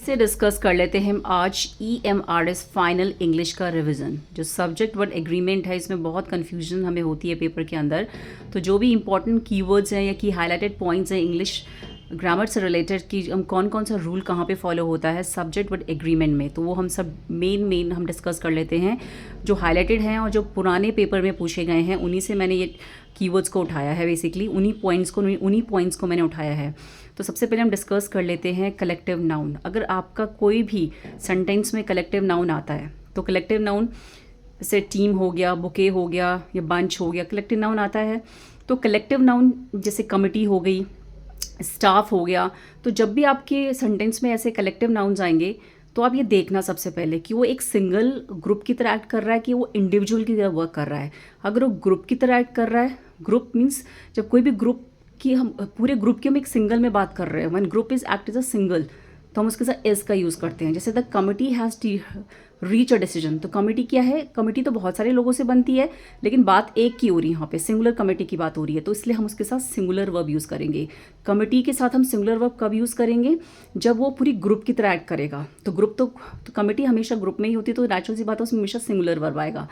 से डिस्कस कर लेते हैं हम आज EMRS फाइनल इंग्लिश का रिवीजन। जो सब्जेक्ट वर्ड एग्रीमेंट है इसमें बहुत कन्फ्यूजन हमें होती है पेपर के अंदर। तो जो भी इंपॉर्टेंट कीवर्ड्स हैं या की हाईलाइटेड पॉइंट्स हैं इंग्लिश ग्रामर से रिलेटेड कि हम कौन कौन सा रूल कहाँ पे फॉलो होता है सब्जेक्ट वर्ड एग्रीमेंट में, तो वो हम सब मेन हम डिस्कस कर लेते हैं जो हाईलाइटेड हैं और जो पुराने पेपर में पूछे गए हैं उन्हीं से मैंने ये कीवर्ड्स को उठाया है। बेसिकली उन्हीं पॉइंट्स को मैंने उठाया है। तो सबसे पहले हम डिस्कस कर लेते हैं कलेक्टिव नाउन। अगर आपका कोई भी सेंटेंस में कलेक्टिव नाउन आता है तो कलेक्टिव नाउन जैसे टीम हो गया, बुके हो गया या बंच हो गया, कलेक्टिव नाउन आता है। तो कलेक्टिव नाउन जैसे कमिटी हो गई, स्टाफ हो गया, तो जब भी आपके सेंटेंस में ऐसे कलेक्टिव नाउन्स आएंगे तो आप ये देखना सबसे पहले कि वो एक सिंगल ग्रुप की तरह एक्ट कर रहा है कि वो इंडिविजुअल की तरह वर्क कर रहा है। अगर वो ग्रुप की तरह एक्ट कर रहा है, ग्रुप मीन्स जब कोई भी ग्रुप की हम पूरे ग्रुप की हम एक सिंगल में बात कर रहे हैं, when group is act is a single, तो हम उसके साथ एस का यूज़ करते हैं। जैसे the committee has reach a decision, तो कमिटी क्या है? कमिटी तो बहुत सारे लोगों से बनती है लेकिन बात एक की हो रही है, यहाँ पे सिंगुलर कमिटी की बात हो रही है, तो इसलिए हम उसके साथ सिंगुलर वर्ब यूज़ करेंगे। कमिटी के साथ हम सिंगुलर वर्ब कब यूज़ करेंगे? जब वो पूरी ग्रुप की तरह एक्ट करेगा। तो ग्रुप तो कमिटी हमेशा ग्रुप में ही होती है, तो नेचुरल सी बात है उसमें हमेशा सिंगुलर वर्ब आएगा।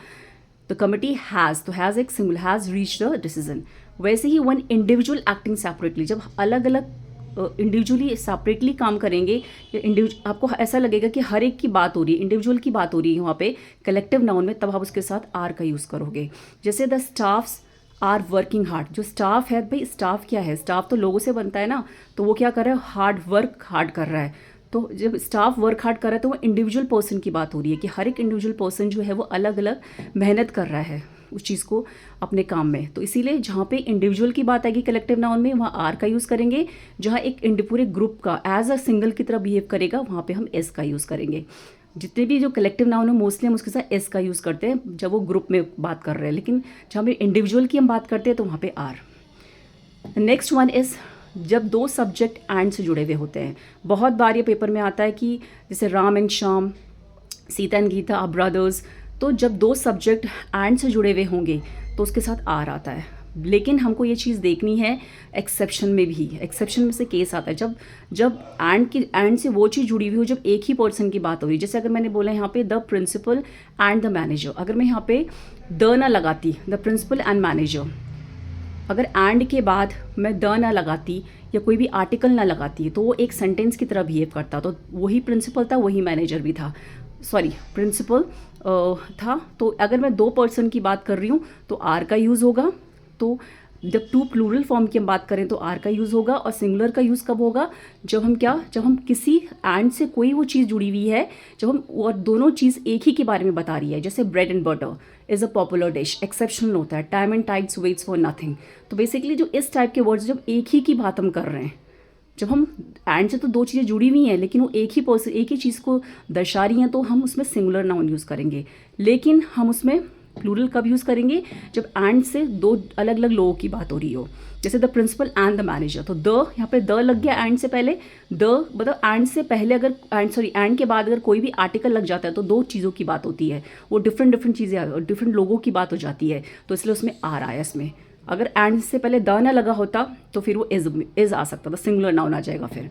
तो कमिटी हैज़, तो हैज़ एक singular, has reach the decision. वैसे ही वन इंडिविजुअल एक्टिंग सेपरेटली, जब अलग अलग इंडिविजुअली सेपरेटली काम करेंगे या आपको ऐसा लगेगा कि हर एक की बात हो रही है, इंडिविजुअल की बात हो रही है वहाँ पे कलेक्टिव नाउन में, तब आप उसके साथ आर का यूज़ करोगे। जैसे the staffs are working hard, जो स्टाफ है, भाई स्टाफ क्या है? स्टाफ तो लोगों से बनता है ना, तो वो क्या कर रहा है? हार्ड कर रहा है। तो जब स्टाफ वर्क हार्ड कर रहा है तो वो इंडिविजुअल पर्सन की बात हो रही है कि हर एक इंडिविजुअल पर्सन जो है वो अलग अलग मेहनत कर रहा है उस चीज़ को अपने काम में। तो इसीलिए जहाँ पे इंडिविजुअल की बात आएगी कलेक्टिव नाउन में वहाँ आर का यूज़ करेंगे। जहाँ एक पूरे ग्रुप का एज अ सिंगल की तरह बिहेव करेगा वहाँ पे हम एस का यूज़ करेंगे। जितने भी जो कलेक्टिव नाउन है मोस्टली हम उसके साथ एस का यूज़ करते हैं जब वो ग्रुप में बात कर रहे हैं, लेकिन जहाँ पे इंडिविजुअल की हम बात करते हैं तो वहाँ पे आर। नेक्स्ट वन इज़ जब दो सब्जेक्ट एंड से जुड़े हुए होते हैं। बहुत बार ये पेपर में आता है कि जैसे Ram and Shyam, Sita and Gita are brothers, तो जब दो सब्जेक्ट एंड से जुड़े हुए होंगे तो उसके साथ आर आता है। लेकिन हमको ये चीज़ देखनी है एक्सेप्शन में भी। एक्सेप्शन में से केस आता है जब एंड से वो चीज़ जुड़ी हुई हो, जब एक ही पर्सन की बात हो रही है। जैसे अगर मैंने बोला यहाँ पे the principal and the manager, अगर मैं यहाँ पे द ना लगाती, द प्रिंसिपल एंड मैनेजर, अगर एंड के बाद मैं द ना लगाती या कोई भी आर्टिकल ना लगाती तो वो एक सेंटेंस की तरह बिहेव करता। तो वही प्रिंसिपल था, वही मैनेजर भी था, प्रिंसिपल था। तो अगर मैं दो पर्सन की बात कर रही हूँ तो आर का यूज़ होगा। तो जब टू प्लूरल फॉर्म की हम बात करें तो आर का यूज़ होगा। और सिंगुलर का यूज़ कब होगा? जब हम किसी एंड से कोई वो चीज़ जुड़ी हुई है, जब हम और दोनों चीज़ एक ही के बारे में बता रही है। जैसे bread and butter is a popular dish, exceptional होता है, time and tides waits for nothing. तो बेसिकली जो इस टाइप के वर्ड्स जब एक ही की बात हम कर रहे हैं, जब हम एंड से तो दो चीज़ें जुड़ी हुई हैं लेकिन वो एक ही चीज़ को दर्शा रही हैं, तो हम उसमें सिंगुलर नाउन यूज़ करेंगे। लेकिन हम उसमें प्लूरल कब यूज़ करेंगे? जब एंड से दो अलग अलग लोगों की बात हो रही हो। जैसे the principal and the manager, तो द यहाँ पे द लग गया एंड से पहले। द मतलब एंड से पहले अगर एंड के बाद अगर कोई भी आर्टिकल लग जाता है तो दो चीज़ों की बात होती है, वो डिफरेंट चीज़ें, डिफरेंट लोगों की बात हो जाती है, तो इसलिए उसमें आर आया इसमें। अगर एंड से पहले द ना लगा होता तो फिर वो इज आ सकता था, सिंगुलर नाउन आ जाएगा फिर।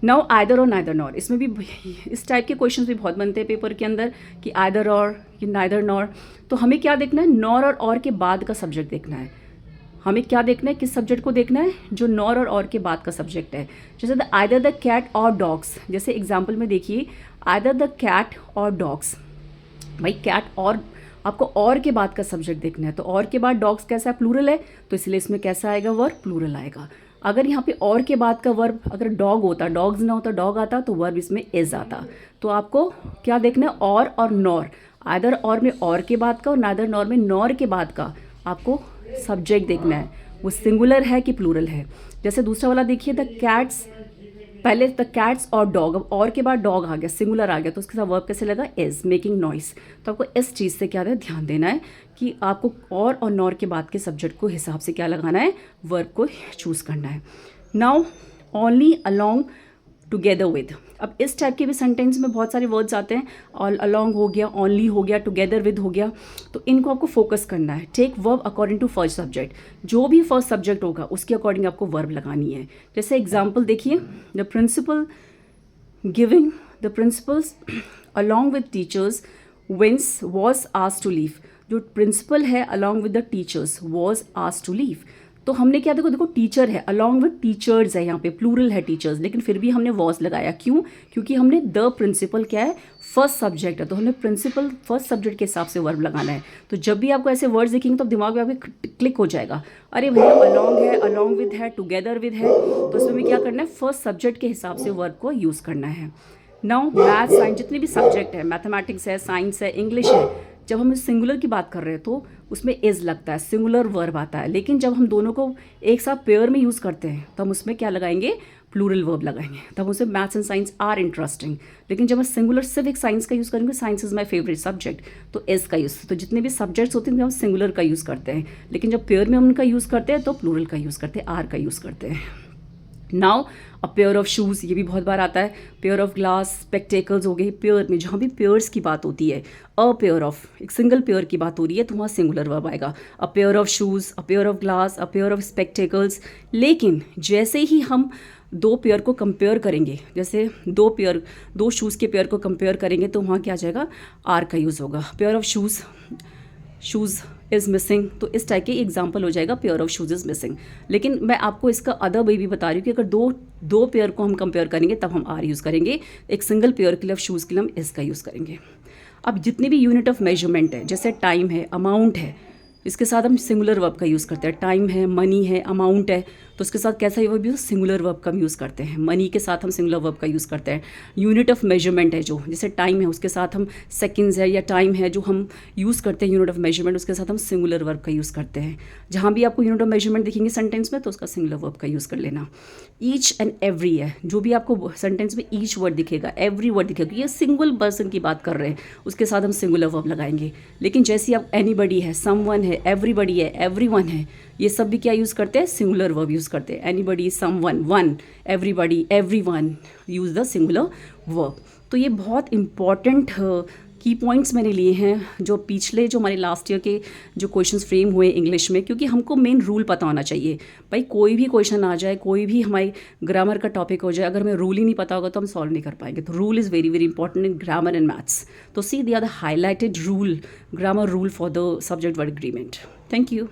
नाउ आइदर और नाइदर नॉर, इसमें भी इस टाइप के क्वेश्चंस भी बहुत बनते हैं पेपर के अंदर कि आइदर और कि नाइदर नॉर। तो हमें क्या देखना है? नॉर और के बाद का सब्जेक्ट देखना है। हमें क्या देखना है? किस सब्जेक्ट को देखना है? जो नॉर और के बाद का सब्जेक्ट है। जैसे द आइदर द कैट और डॉग्स, जैसे एग्जाम्पल में देखिए आइदर द कैट और डॉग्स, भाई कैट और आपको और के बाद का सब्जेक्ट देखना है। तो और के बाद डॉग्स कैसा है? प्लूरल है, तो इसलिए इसमें कैसा आएगा? वर्ब प्लूरल आएगा। अगर यहाँ पे और के बाद का वर्ब अगर डॉग होता, डॉग्स ना होता, डॉग आता, तो वर्ब इसमें इज आता। तो आपको क्या देखना है? और नॉर। आइदर और में और के बाद का और नाइदर नॉर में नॉर के बाद का आपको सब्जेक्ट देखना है, वो सिंगुलर है कि प्लूरल है। जैसे दूसरा वाला देखिए द कैट्स, पहले द कैट्स और डॉग, अब और के बाद डॉग आ गया, सिंगुलर आ गया, तो उसके साथ वर्ब कैसे लगा? Is, making noise. तो आपको इस चीज़ से क्या ध्यान देना है कि आपको और नॉर के बाद के सब्जेक्ट को हिसाब से क्या लगाना है? वर्ब को चूज़ करना है। Now only, along, together with. अब इस टाइप के भी सेंटेंस में बहुत सारे वर्ड्स आते हैं, ऑल अलोंग हो गया, ओनली हो गया, टुगेदर विद हो गया, तो इनको आपको फोकस करना है। Take verb according to first subject, जो भी फर्स्ट सब्जेक्ट होगा उसके अकॉर्डिंग आपको वर्ब लगानी है। जैसे एग्जाम्पल देखिए, the principal giving the principals along with teachers wins was asked to leave. जो प्रिंसिपल है along with the teachers was asked to leave, तो हमने क्या, देखो देखो टीचर है, अलॉन्ग विद टीचर्स है, यहाँ पे प्लूरल है टीचर्स, लेकिन फिर भी हमने वॉज लगाया। क्यों? क्योंकि हमने द प्रिंसिपल क्या है, फर्स्ट सब्जेक्ट है, तो हमने प्रिंसिपल फर्स्ट सब्जेक्ट के हिसाब से वर्ब लगाना है। तो जब भी आपको ऐसे वर्ड्स दिखेंगे तो दिमाग में आपके क्लिक हो जाएगा, अरे भैया अलॉन्ग है, अलॉन्ग विद है, टुगेदर विद है, तो इसमें भी क्या करना है, फर्स्ट सब्जेक्ट के हिसाब से वर्ब को यूज़ करना है। नाउ मैथ साइंस जितने भी सब्जेक्ट है, मैथमेटिक्स है, साइंस है, इंग्लिश है, जब हम सिंगुलर की बात कर रहे हैं तो उसमें इज़ लगता है, सिंगुलर वर्ब आता है। लेकिन जब हम दोनों को एक साथ पेयर में यूज़ करते हैं तो हम उसमें क्या लगाएंगे, प्लूरल वर्ब लगाएंगे, तब उसे maths and science are interesting. लेकिन जब हम सिंगुलर सिर्फ एक साइंस का यूज़ करेंगे, science is my favourite subject, तो इज़ का यूज़, तो जितने भी सब्जेक्ट्स होते हैं हम सिंगुलर का यूज़ करते हैं, लेकिन जब पेयर में हम उनका यूज़ करते हैं तो प्लूरल का यूज़ करते हैं, आर का यूज़ करते हैं। Now a pair of shoes, ये भी बहुत बार आता है, पेयर ऑफ ग्लास, स्पेक्टेकल्स हो गए। पेयर में जहाँ भी पेयर्स की बात होती है, अ पेयर ऑफ, एक सिंगल पेयर की बात हो रही है तो वहाँ सिंगुलर वर्ब आएगा, a pair of shoes, a pair of glass, a pair of spectacles. लेकिन जैसे ही हम दो पेयर को कंपेयर करेंगे, जैसे दो शूज़ के पेयर को कंपेयर करेंगे तो वहाँ क्या आ जाएगा, आर का यूज़ होगा। Pair of shoes is missing, तो इस टाइप के एग्जाम्पल हो जाएगा pair of shoes is missing. लेकिन मैं आपको इसका अदर वे भी बता रही हूँ कि अगर दो पेयर को हम कंपेयर करेंगे तब हम आर यूज़ करेंगे, एक सिंगल पेयर के लिए शूज़ के लिए हम इज़ का यूज़ करेंगे। अब जितने भी यूनिट ऑफ मेजरमेंट है, जैसे टाइम है, अमाउंट है, इसके साथ हम सिंगुलर वर्ब का यूज़ करते हैं। टाइम है, मनी है, अमाउंट है, तो उसके साथ कैसा वर्ब यूज़, सिंगुलर वर्ब का हम यूज़ करते हैं। मनी के साथ हम सिंगुलर वर्ब का यूज़ करते हैं। यूनिट ऑफ मेजरमेंट है जो, जैसे टाइम है, उसके साथ हम सेकंड्स है या टाइम है जो हम यूज़ करते हैं यूनिट ऑफ मेजरमेंट, उसके साथ हम सिंगुलर वर्ब का यूज़ करते हैं। जहाँ भी आपको यूनिट ऑफ मेजरमेंट दिखेंगे सेंटेंस में तो उसका सिंगुलर वर्ब का यूज़ कर लेना। ईच एंड एवरी है, जो भी आपको सेंटेंस में ईच वर्ड दिखेगा, एवरी वर्ड दिखेगा, ये सिंगल पर्सन की बात कर रहे हैं, उसके साथ हम सिंगुलर वर्ब लगाएंगे। लेकिन जैसे आप एनीबडी है, समवन है, एवरीबडी है, एवरीवन है, ये सब भी क्या यूज़ करते हैं, सिंगुलर वर्ब यूज़ करते हैं। Anybody, someone, one, everybody, everyone, use the singular verb. तो ये बहुत इंपॉर्टेंट की पॉइंट्स मैंने लिए हैं जो पिछले, जो हमारे लास्ट ईयर के जो क्वेश्चंस फ्रेम हुए इंग्लिश में, क्योंकि हमको मेन रूल पता होना चाहिए। भाई कोई भी क्वेश्चन आ जाए, कोई भी हमारे ग्रामर का टॉपिक हो जाए, अगर हमें रूल ही नहीं पता होगा तो हम सॉल्व नहीं कर पाएंगे। तो rule is very very important in grammar and maths. तो see they are the highlighted rule, grammar rule for the subject verb agreement. Thank you.